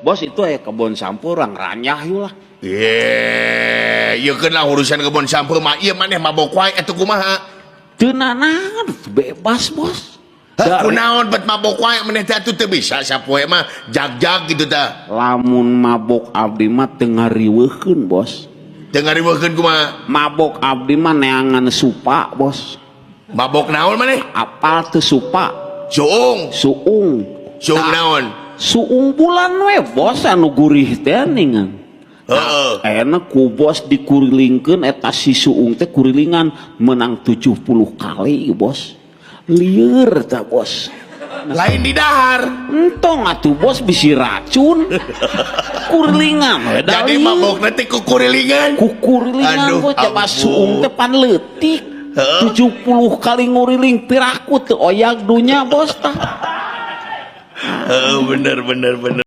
bos itu kebun sampurang ranyah lah. Iya lah urusan kebun sampur mah iya maneh mabok wae atuh kumaha? Teu nanan bebas bos. Kunaon bet mabok wae maneh teh atuh teu bisa sapoe mah jag-jag gitu tah. Lamun mabok abdi mah teu ngariweuheun bos. Teu ngariweuheun kumaha? Mabok abdi mah neangan supa bos. Mabok naon maneh? Apal teu supa? Suung. Suung. Suung naon? Suung bulan we bos anu gurih teh ningan. Enak ku bos dikurilingkeun eta si suung teh kurilingan menang 70 kali bos. Lieur tah bos. Lain di dahar. Entong atuh bos bisi racun. Kurilingan jadi mabokna teh ku kurilingan. Ku kurilingan bos coba suung teh pan leutik. 70 kali nguriling piraku teu oyag dunya bos tah. Bener